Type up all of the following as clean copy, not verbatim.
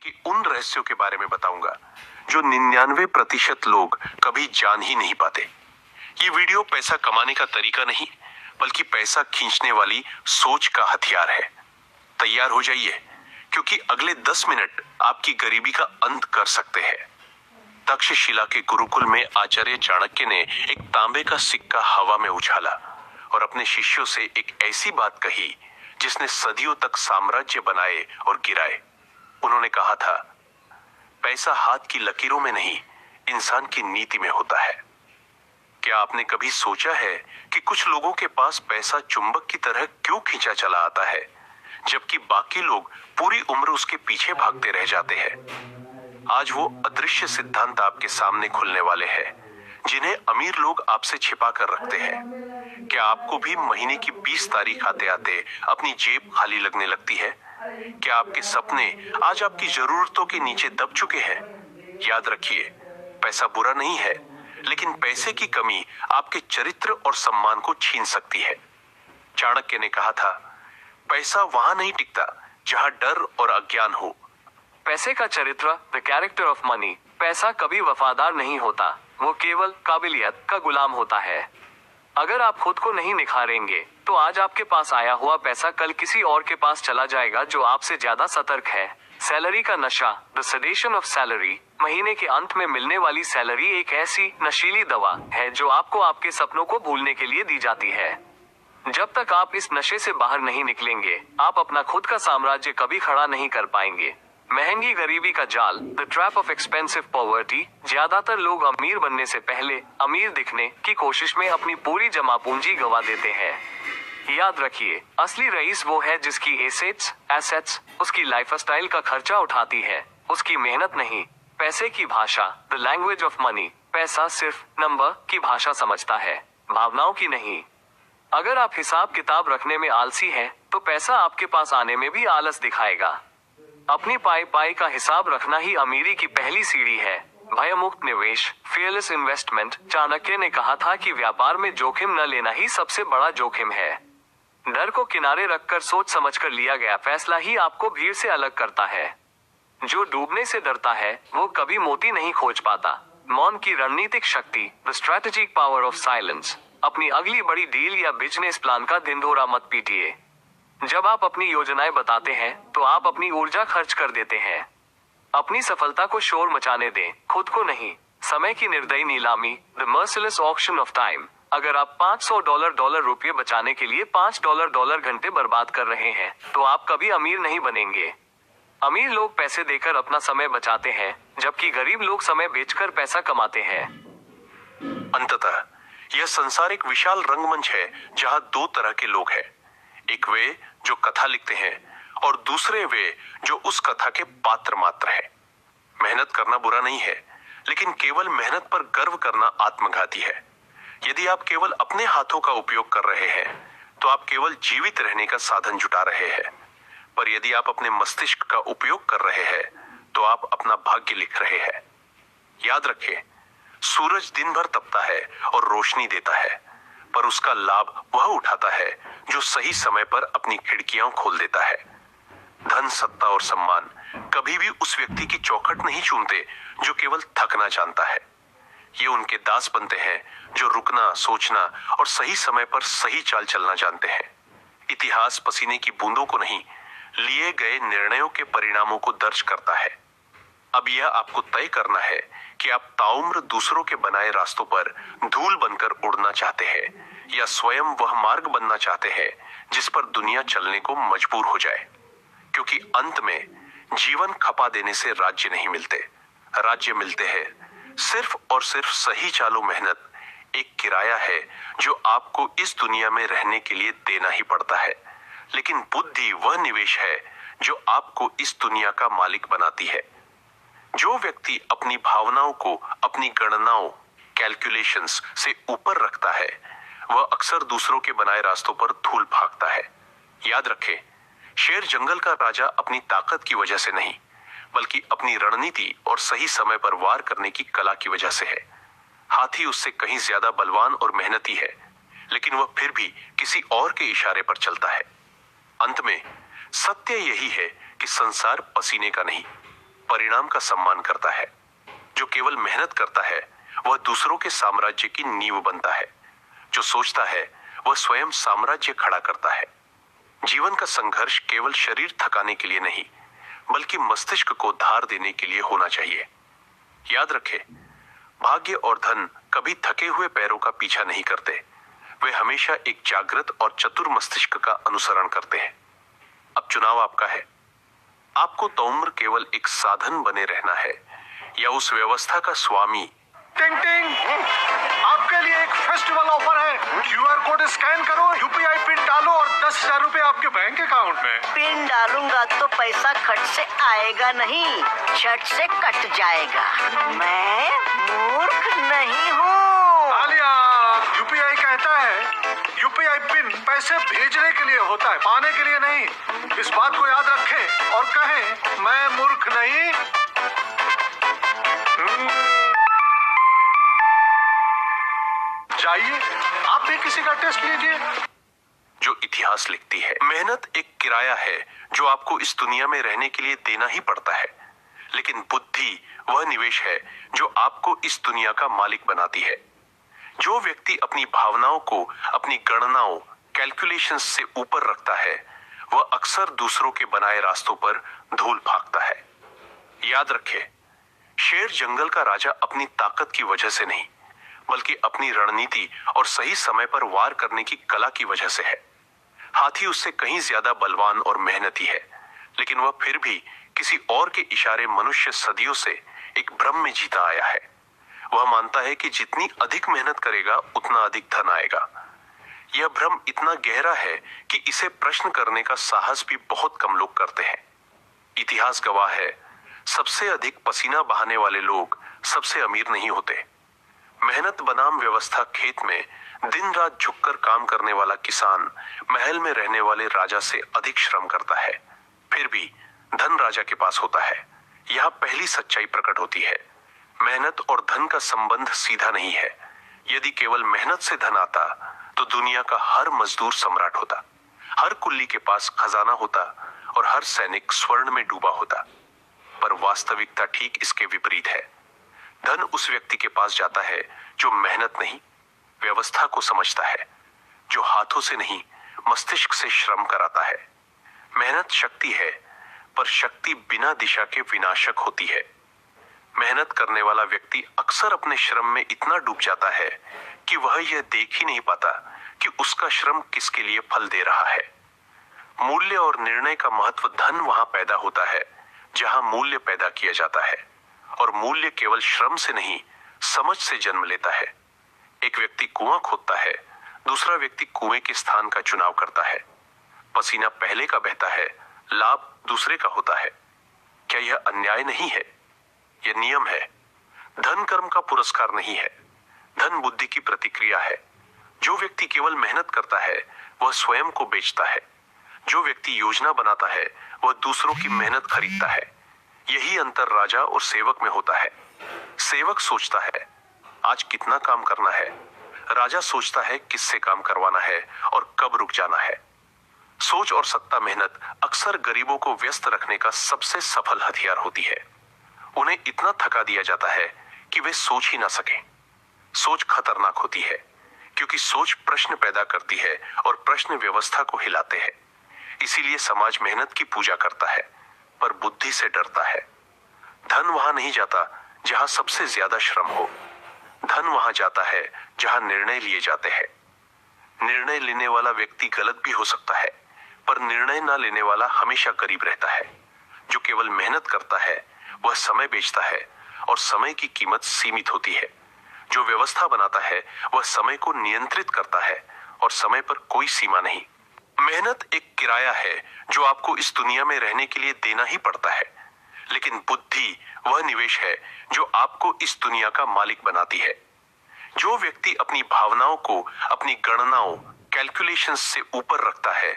कि उन रहस्यों के बारे में बताऊंगा जो 99% लोग कभी जान ही नहीं पाते। ये वीडियो पैसा कमाने का तरीका नहीं, बल्कि पैसा खींचने वाली सोच का हथियार है। तैयार हो जाइए, क्योंकि अगले 10 मिनट आपकी गरीबी का अंत कर सकते हैं। तक्षशिला के गुरुकुल में आचार्य चाणक्य ने एक तांबे का सिक्का हवा में उछाला और अपने शिष्यों से एक ऐसी बात कही जिसने सदियों तक साम्राज्य बनाए और गिराए। उन्होंने कहा था, पैसा हाथ की लकीरों में नहीं, इंसान की नीति में होता है। क्या आपने कभी सोचा है कि कुछ लोगों के पास पैसा चुंबक की तरह क्यों खींचा चला आता है, जबकि बाकी लोग पूरी उम्र उसके पीछे भागते रह जाते हैं? आज वो अदृश्य सिद्धांत आपके सामने खुलने वाले हैं, जिन्हें अमीर लोग आपसे छिपा कर रखते हैं। क्या आपको भी महीने की 20 तारीख आते आते अपनी जेब खाली लगने लगती है? क्या आपके सपने आज आपकी जरूरतों के नीचे दब चुके हैं? याद रखिए, पैसा बुरा नहीं है, लेकिन पैसे की कमी आपके चरित्र और सम्मान को छीन सकती है। चाणक्य ने कहा था, पैसा वहां नहीं टिकता जहां डर और अज्ञान हो। पैसे का चरित्र, द कैरेक्टर ऑफ मनी। पैसा कभी वफादार नहीं होता, वो केवल काबिलियत का गुलाम होता है। अगर आप खुद को नहीं निखारेंगे तो आज आपके पास आया हुआ पैसा कल किसी और के पास चला जाएगा जो आपसे ज्यादा सतर्क है। सैलरी का नशा, द सेडेशन ऑफ सैलरी। महीने के अंत में मिलने वाली सैलरी एक ऐसी नशीली दवा है जो आपको आपके सपनों को भूलने के लिए दी जाती है। जब तक आप इस नशे से बाहर नहीं निकलेंगे, आप अपना खुद का साम्राज्य कभी खड़ा नहीं कर पाएंगे। महंगी गरीबी का जाल, the trap of expensive poverty. ज्यादातर लोग अमीर बनने से पहले अमीर दिखने की कोशिश में अपनी पूरी जमा पूंजी गंवा देते हैं। याद रखिए, असली रईस वो है जिसकी एसेट्स उसकी लाइफस्टाइल का खर्चा उठाती है, उसकी मेहनत नहीं। पैसे की भाषा, द लैंग्वेज ऑफ मनी। पैसा सिर्फ नंबर की भाषा समझता है, भावनाओं की नहीं। अगर आप हिसाब किताब रखने में आलसी हैं, तो पैसा आपके पास आने में भी आलस दिखाएगा। अपनी पाई का हिसाब रखना ही अमीरी की पहली सीढ़ी है। भयमुक्त निवेश, फियरलेस इन्वेस्टमेंट। चाणक्य ने कहा था कि व्यापार में जोखिम न लेना ही सबसे बड़ा जोखिम है। डर को किनारे रखकर सोच समझकर लिया गया फैसला ही आपको भीड़ से अलग करता है। जो डूबने से डरता है वो कभी मोती नहीं खोज पाता। मौन की रणनीतिक शक्ति, the strategic power of silence. अपनी अगली बड़ी डील या बिजनेस प्लान का ढिंढोरा मत पीटिए। जब आप अपनी योजनाएं बताते हैं तो आप अपनी ऊर्जा खर्च कर देते हैं। अपनी सफलता को शोर मचाने दें, खुद को नहीं। समय की निर्दयी नीलामी, the merciless auction of time. अगर आप $500 रुपये बचाने के लिए $5 घंटे बर्बाद कर रहे हैं, तो आप कभी अमीर नहीं बनेंगे। अमीर लोग पैसे देकर अपना समय बचाते हैं, जबकि गरीब लोग समय बेचकर पैसा कमाते हैं। अंततः यह संसार एक विशाल रंगमंच है जहां दो तरह के लोग हैं। एक वे जो कथा लिखते हैं और दूसरे वे जो उस कथा के पात्र मात्र हैं। मेहनत करना बुरा नहीं है, लेकिन केवल मेहनत पर गर्व करना आत्मघाती है। यदि आप केवल अपने हाथों का उपयोग कर रहे हैं, तो आप केवल जीवित रहने का साधन जुटा रहे हैं। पर यदि आप अपने मस्तिष्क का उपयोग कर रहे हैं, तो आप अपना भाग्य लिख रहे हैं। याद रखें, सूरज दिन भर तपता है और रोशनी देता है, पर उसका लाभ वह उठाता है जो सही समय पर अपनी खिड़कियां खोल देता है। धन, सत्ता और सम्मान कभी भी उस व्यक्ति की चौखट नहीं चूमते जो केवल थकना जानता है। ये उनके दास बनते हैं जो रुकना, सोचना और सही समय पर सही चाल चलना जानते हैं। इतिहास पसीने की बूंदों को नहीं, लिए गए निर्णयों के परिणामों को दर्ज करता है। अब यह आपको तय करना है कि आप ताउम्र दूसरों के बनाए रास्तों पर धूल बनकर उड़ना चाहते हैं, या स्वयं वह मार्ग बनना चाहते हैं जिस पर दुनिया चलने को मजबूर हो जाए। क्योंकि अंत में जीवन खपा देने से राज्य नहीं मिलते। राज्य मिलते हैं सिर्फ और सिर्फ सही चालू मेहनत। एक किराया है जो आपको इस दुनिया में रहने के लिए देना ही पड़ता है, लेकिन बुद्धि वह निवेश है जो आपको इस दुनिया का मालिक बनाती है। जो व्यक्ति अपनी भावनाओं को अपनी गणनाओं, कैलकुलेशंस से ऊपर रखता है, वह अक्सर दूसरों के बनाए रास्तों पर धूल भागता है। याद रखें, शेर जंगल का राजा अपनी ताकत की वजह से नहीं, बल्कि अपनी रणनीति और सही समय पर वार करने की कला की वजह से है। हाथी उससे कहीं ज्यादा बलवान और मेहनती है, लेकिन वह फिर भी किसी और के इशारे पर चलता है। अंत में सत्य यही है कि संसार पसीने का नहीं, परिणाम का सम्मान करता है। जो केवल मेहनत करता है वह दूसरों के साम्राज्य की नींव बनता है। जो सोचता है वह स्वयं साम्राज्य खड़ा करता है। जीवन का संघर्ष केवल शरीर थकाने के लिए नहीं, बल्कि मस्तिष्क को धार देने के लिए होना चाहिए। याद रखें, भाग्य और धन कभी थके हुए पैरों का पीछा नहीं करते। वे हमेशा एक जागृत और चतुर मस्तिष्क का अनुसरण करते हैं। अब चुनाव आपका है। आपको तौम्र केवल एक साधन बने रहना है या उस व्यवस्था का स्वामी। टिंग टिंग, आपके लिए एक फेस्टिवल ऑफर है। क्यूआर कोड स्कैन करो, यूपीआई पिन डालो और 10,000 रुपए आपके बैंक अकाउंट में। पिन डालूंगा तो पैसा खट से आएगा नहीं, झट से कट जाएगा। मैं मूर्ख नहीं हूँ। आलिया, यूपीआई कहता है यूपीआई पिन पैसे भेजने के लिए होता है, पाने के लिए नहीं। इस बात को याद रखें और कहें, मैं मूर्ख नहीं। जाइए, आप भी किसी का टेस्ट लीजिए। जो इतिहास लिखती है, मेहनत एक किराया है जो आपको इस दुनिया में रहने के लिए देना ही पड़ता है। लेकिन बुद्धि वह निवेश है जो आपको इस दुनिया का मालिक बनाती है। जो व्यक्ति अपनी भावनाओं को अपनी गणनाओं कैलकुलेशंस से ऊपर रखता है, वह अक्सर दूसरों के बनाए रास्तों पर धूल फेंकता है। याद रखें, शेर जंगल का राजा अपनी ताकत की वजह से नहीं, बल्कि अपनी रणनीति और सही समय पर वार करने की कला की वजह से है। हाथी उससे कहीं ज्यादा बलवान और मेहनती है, लेकिन वह फिर भी किसी और के इशारे मनुष्य सदियों से एक भ्रम में जीता आया है। वह मानता है कि जितनी अधिक मेहनत करेगा उतना अधिक धन आएगा। यह भ्रम इतना गहरा है कि इसे प्रश्न करने का साहस भी बहुत कम लोग करते हैं। इतिहास गवाह है, सबसे अधिक पसीना बहाने वाले लोग सबसे अमीर नहीं होते। मेहनत बनाम व्यवस्था खेत में दिन रात झुककर काम करने वाला किसान महल में रहने वाले राजा से अधिक श्रम करता है, फिर भी धन राजा के पास होता है। यहाँ पहली सच्चाई प्रकट होती है। मेहनत और धन का संबंध सीधा नहीं है। यदि केवल मेहनत से धन आता तो दुनिया का हर मजदूर सम्राट होता, हर कुल्ली के पास खजाना होता और हर सैनिक स्वर्ण में डूबा होता। पर वास्तविकता ठीक इसके विपरीत है। धन उस व्यक्ति के पास जाता है जो मेहनत नहीं, व्यवस्था को समझता है, जो हाथों से नहीं मस्तिष्क से श्रम कराता है। मेहनत शक्ति है, पर शक्ति बिना दिशा के विनाशक होती है। मेहनत करने वाला व्यक्ति अक्सर अपने श्रम में इतना डूब जाता है कि वह यह देख ही नहीं पाता कि उसका श्रम किसके लिए फल दे रहा है। मूल्य और निर्णय का महत्व धन वहां पैदा होता है जहां मूल्य पैदा किया जाता है, और मूल्य केवल श्रम से नहीं, समझ से जन्म लेता है। एक व्यक्ति कुआं खोदता है, दूसरा व्यक्ति कुएं के स्थान का चुनाव करता है। पसीना पहले का बहता है, लाभ दूसरे का होता है। क्या यह अन्याय नहीं है? यह नियम है। धन कर्म का पुरस्कार नहीं है, धन बुद्धि की प्रतिक्रिया है। जो व्यक्ति केवल मेहनत करता है वह स्वयं को बेचता है। जो व्यक्ति योजना बनाता है वह दूसरों की मेहनत खरीदता है। यही अंतर राजा और सेवक में होता है। सेवक सोचता है आज कितना काम करना है, राजा सोचता है किससे काम करवाना है और कब रुक जाना है। सोच और सत्ता मेहनत अक्सर गरीबों को व्यस्त रखने का सबसे सफल हथियार होती है। उन्हें इतना थका दिया जाता है कि वे सोच ही ना सकें। सोच खतरनाक होती है क्योंकि सोच प्रश्न पैदा करती है और प्रश्न व्यवस्था को हिलाते हैं। इसीलिए समाज मेहनत की पूजा करता है पर बुद्धि से डरता है। धन वहां नहीं जाता जहां सबसे ज्यादा श्रम हो, धन वहां जाता है जहां निर्णय लिए जाते हैं। निर्णय लेने वाला व्यक्ति गलत भी हो सकता है, पर निर्णय न लेने वाला हमेशा गरीब रहता है। जो केवल मेहनत करता है वह समय बेचता है और समय की कीमत सीमित होती है। जो व्यवस्था बनाता है वह समय को नियंत्रित करता है और समय पर कोई सीमा नहीं। मेहनत एक किराया है जो आपको इस दुनिया में रहने के लिए देना ही पड़ता है, लेकिन बुद्धि वह निवेश है जो आपको इस दुनिया का मालिक बनाती है। जो व्यक्ति अपनी भावनाओं को अपनी गणनाओं कैलकुलेशंस से ऊपर रखता है,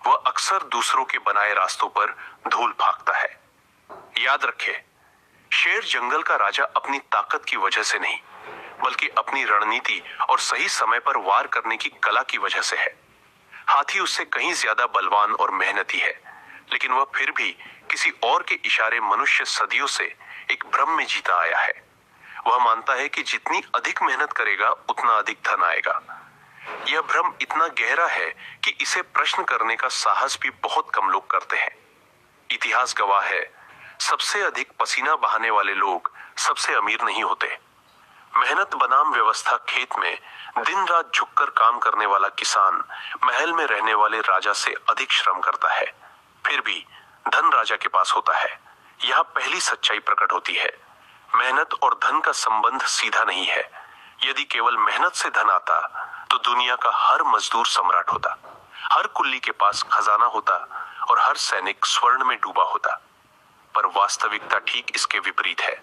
वह अक्सर दूसरों के बनाए रास्तों पर धूल फेंकता है। याद रखें, शेर जंगल का राजा अपनी ताकत की वजह से नहीं, बल्कि अपनी रणनीति और सही समय पर वार करने की कला की वजह से है। हाथी उससे कहीं ज्यादा बलवान और मेहनती है, लेकिन वह फिर भी किसी और के इशारे मनुष्य सदियों से एक भ्रम में जीता आया है। वह मानता है कि जितनी अधिक मेहनत करेगा उतना अधिक धन आएगा। यह भ्रम इतना गहरा है कि इसे प्रश्न करने का साहस भी बहुत कम लोग करते हैं। इतिहास गवाह है, सबसे अधिक पसीना बहाने वाले लोग सबसे अमीर नहीं होते। मेहनत बनाम व्यवस्था खेत में दिन रात झुककर काम करने वाला किसान महल में रहने वाले राजा से अधिक श्रम करता है, फिर भी धन राजा के पास होता है। यहाँ पहली सच्चाई प्रकट होती है, मेहनत और धन का संबंध सीधा नहीं है। यदि केवल मेहनत से धन आता तो दुनिया का हर मजदूर सम्राट होता, हर कुल्ली के पास खजाना होता और हर सैनिक स्वर्ण में डूबा होता। पर वास्तविकता ठीक इसके विपरीत है।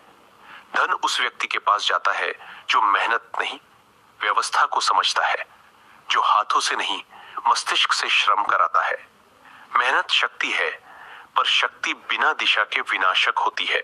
धन उस व्यक्ति के पास जाता है जो मेहनत नहीं, व्यवस्था को समझता है, जो हाथों से नहीं मस्तिष्क से श्रम कराता है। मेहनत शक्ति है, पर शक्ति बिना दिशा के विनाशक होती है।